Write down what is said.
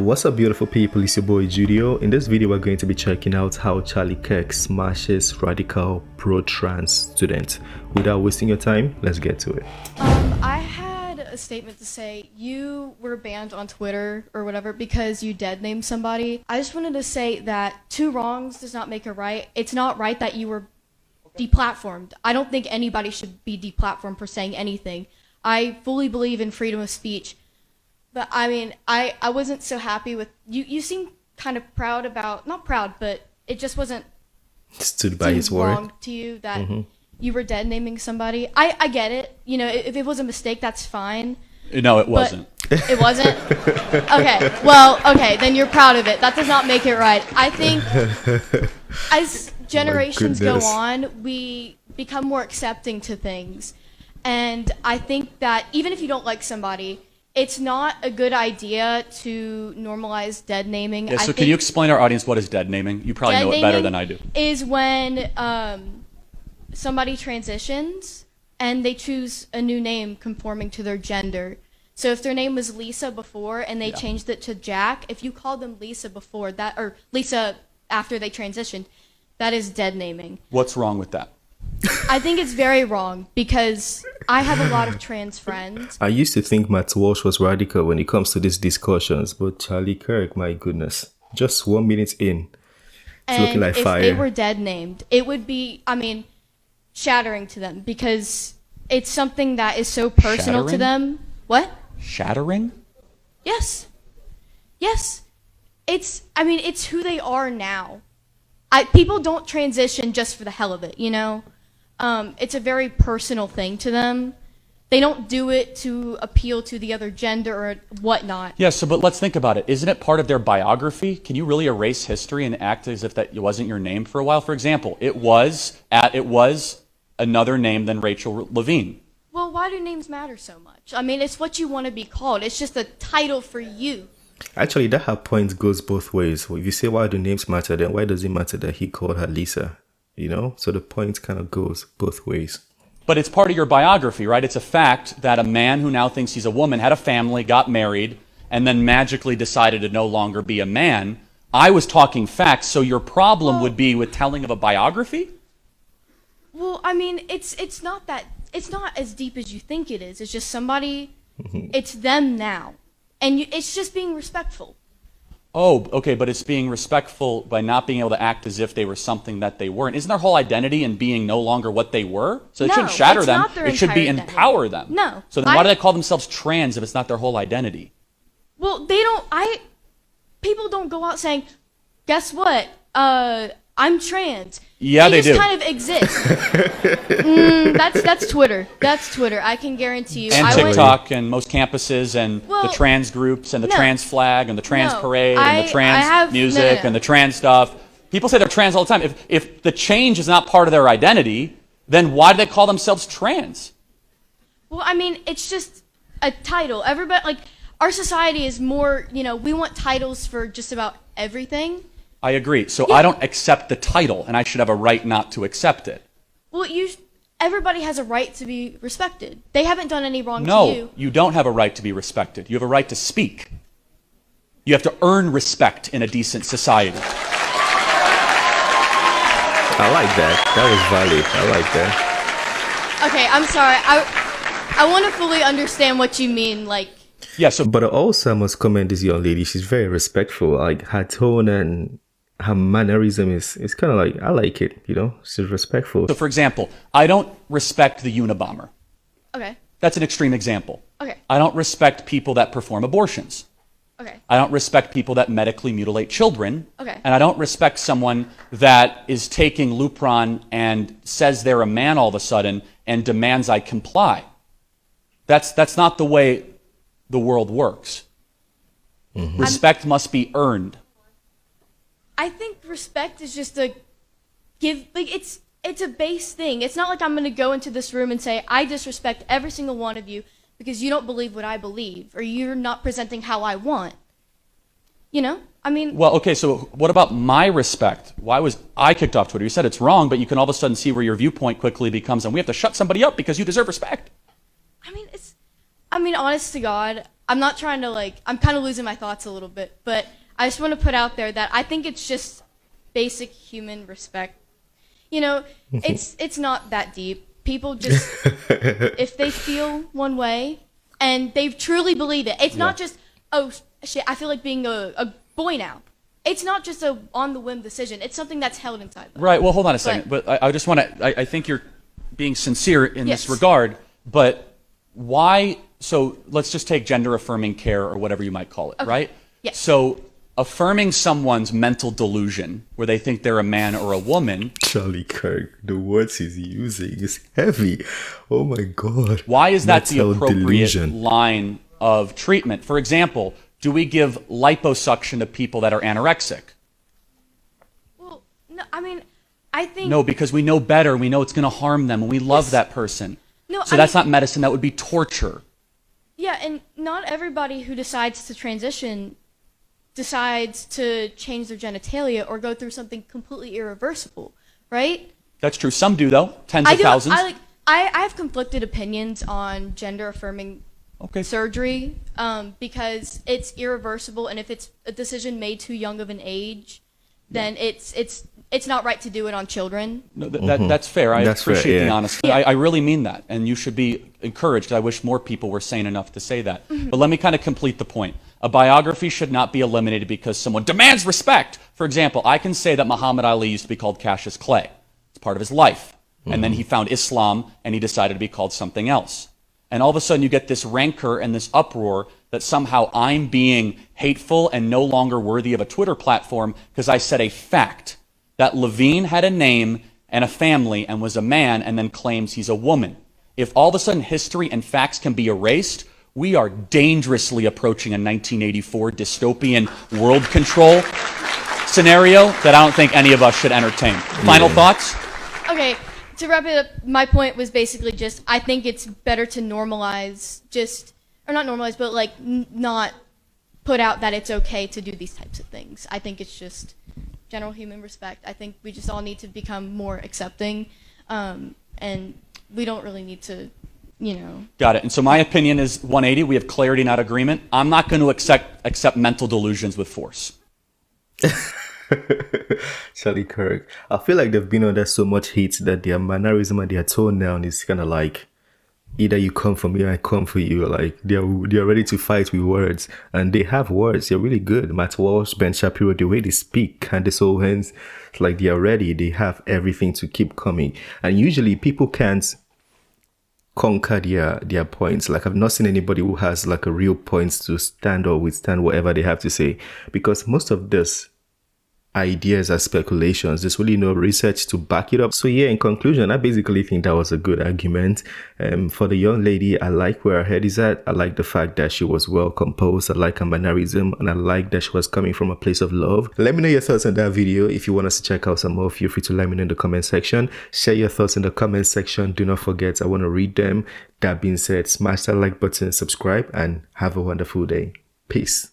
What's up, beautiful people? It's your boy Judeo. In this video, we're going to be checking out how Charlie Kirk smashes radical pro-trans students. Without wasting your time, let's get to it. I had a statement to say. You were banned on Twitter or whatever because you dead named somebody. I just wanted to say that two wrongs does not make a right. It's not right that you were deplatformed. I don't think anybody should be deplatformed for saying anything. I fully believe in freedom of speech. But I mean, I wasn't so happy with you. You seem kind of proud about, not proud, but it just wasn't stood by his word wrong to you that you were dead naming somebody. I get it. You know, if it was a mistake, that's fine. No, it wasn't. It wasn't? Okay. Well, okay, then you're proud of it. That does not make it right. I think as generations go on, we become more accepting to things. And I think that even if you don't like somebody, it's not a good idea to normalize dead naming. Yeah, so can you explain to our audience what is dead naming? You probably know it better than I do. Is when somebody transitions and they choose a new name conforming to their gender. So if their name was Lisa before and they changed it to Jack, if you called them Lisa before that, or Lisa after they transitioned, that is dead naming. What's wrong with that? I think it's very wrong because I have a lot of trans friends. I used to think Matt Walsh was radical when it comes to these discussions, but Charlie Kirk, my goodness, just 1 minute in, it's looking like fire. And if they were dead named, it would be, I mean, shattering to them because it's something that is so personal to them. What? Shattering? Yes. Yes. It's who they are now. People don't transition just for the hell of it, you know? It's a very personal thing to them. They don't do it to appeal to the other gender or whatnot. Yeah, but let's think about it. Isn't it part of their biography? Can you really erase history and act as if that wasn't your name for a while? For example, it was another name than Rachel Levine. Well, why do names matter so much? I mean, it's what you want to be called. It's just a title for you. Actually, that point goes both ways. Well, if you say why do names matter, then why does it matter that he called her Lisa? You know? So the point kind of goes both ways. But it's part of your biography, right? It's a fact that a man who now thinks he's a woman had a family, got married, and then magically decided to no longer be a man. I was talking facts, so your problem would be with telling of a biography? Well, I mean, it's not as deep as you think it is. It's just somebody, it's them now. And it's just being respectful. Oh, okay, but it's being respectful by not being able to act as if they were something that they weren't. Isn't their whole identity in being no longer what they were? So it shouldn't shatter them. It should be empower them. No. So then why do they call themselves trans if it's not their whole identity? Well, people don't go out saying, guess what? I'm trans. Yeah, they do. They just kind of exist. That's Twitter. That's Twitter. I can guarantee you. And TikTok and most campuses and the trans groups and the trans flag and the trans parade and the trans music and the trans stuff. People say they're trans all the time. If the change is not part of their identity, then why do they call themselves trans? Well, I mean, it's just a title. Everybody, like, our society is more, you know, we want titles for just about everything. I agree. So I don't accept the title, and I should have a right not to accept it. Well, everybody has a right to be respected. They haven't done any wrong to you. No, you don't have a right to be respected. You have a right to speak. You have to earn respect in a decent society. I like that. That was valid. I like that. Okay, I'm sorry. I want to fully understand what you mean, like... Yeah, But also I must commend this young lady. She's very respectful. Like, her tone and her mannerism is kind of like, I like it, you know? She's respectful. So, for example, I don't respect the Unabomber. Okay. That's an extreme example. Okay. I don't respect people that perform abortions. Okay. I don't respect people that medically mutilate children. Okay. And I don't respect someone that is taking Lupron and says they're a man all of a sudden and demands I comply. That's not the way the world works. Respect must be earned. I think respect is just a give, like, it's a base thing. It's not like I'm going to go into this room and say, I disrespect every single one of you because you don't believe what I believe, or you're not presenting how I want. You know? I mean... Well, okay, so what about my respect? Why was I kicked off Twitter? You said it's wrong, but you can all of a sudden see where your viewpoint quickly becomes, and we have to shut somebody up because you deserve respect. I mean, I mean, honest to God, I'm not trying to like, I'm kind of losing my thoughts a little bit, but I just want to put out there that I think it's just basic human respect. You know, it's not that deep. People just, if they feel one way and they truly believe it, it's not just, oh shit, I feel like being a boy now. It's not just a on the whim decision. It's something that's held inside them. Right. Well, hold on a second. But I just want to. I think you're being sincere in this regard. But why? So let's just take gender affirming care or whatever you might call it. Okay. Right. Yes. So affirming someone's mental delusion, where they think they're a man or a woman. Charlie Kirk, the words he's using is heavy. Oh my God. Why is that the appropriate line of treatment? For example, do we give liposuction to people that are anorexic? Well, no, I mean, I think... No, because we know better. We know it's going to harm them, and we love that person. No, so that's not medicine. That would be torture. Yeah, and not everybody who decides to transition decides to change their genitalia or go through something completely irreversible, right? That's true. Some do, though. Tens of thousands. I have conflicted opinions on gender-affirming surgery because it's irreversible, and if it's a decision made too young of an age, then it's not right to do it on children. No, that's fair. I appreciate the honesty. I really mean that, and you should be encouraged. I wish more people were sane enough to say that. But let me kind of complete the point. A biography should not be eliminated because someone demands respect. For example, I can say that Muhammad Ali used to be called Cassius Clay. It's part of his life. And then he found Islam, and he decided to be called something else. And all of a sudden you get this rancor and this uproar that somehow I'm being hateful and no longer worthy of a Twitter platform because I said a fact that Levine had a name and a family and was a man and then claims he's a woman. If all of a sudden history and facts can be erased, we are dangerously approaching a 1984 dystopian world control scenario that I don't think any of us should entertain. Final thoughts? Okay. To wrap it up, my point was basically just I think it's better to normalize or not normalize, but like not put out that it's okay to do these types of things. I think it's just general human respect. I think we just all need to become more accepting, and we don't really need to, Got it. And so my opinion is 180. We have clarity, not agreement. I'm not going to accept mental delusions with force. Charlie Kirk, I feel like they've been under so much heat that their mannerism and their tone now is kind of like either you come for me or I come for you. Like they're ready to fight with words, and they have words. They're really good. Matt Walsh, Ben Shapiro, the way they speak, Candace Owens, it's like they're ready. They have everything to keep coming. And usually people can't conquer their points. Like I've not seen anybody who has like a real points to stand or withstand whatever they have to say, because most of this ideas are speculations. There's really no research to back it up. So yeah, in conclusion, I basically think that was a good argument. For the young lady, I like where her head is at. I like the fact that she was well composed. I like her mannerism, and I like that she was coming from a place of love. Let me know your thoughts on that video. If you want us to check out some more, feel free to let me know in the comment section. Share your thoughts in the comment section. Do not forget, I want to read them. That being said, smash that like button, subscribe, and have a wonderful day. Peace.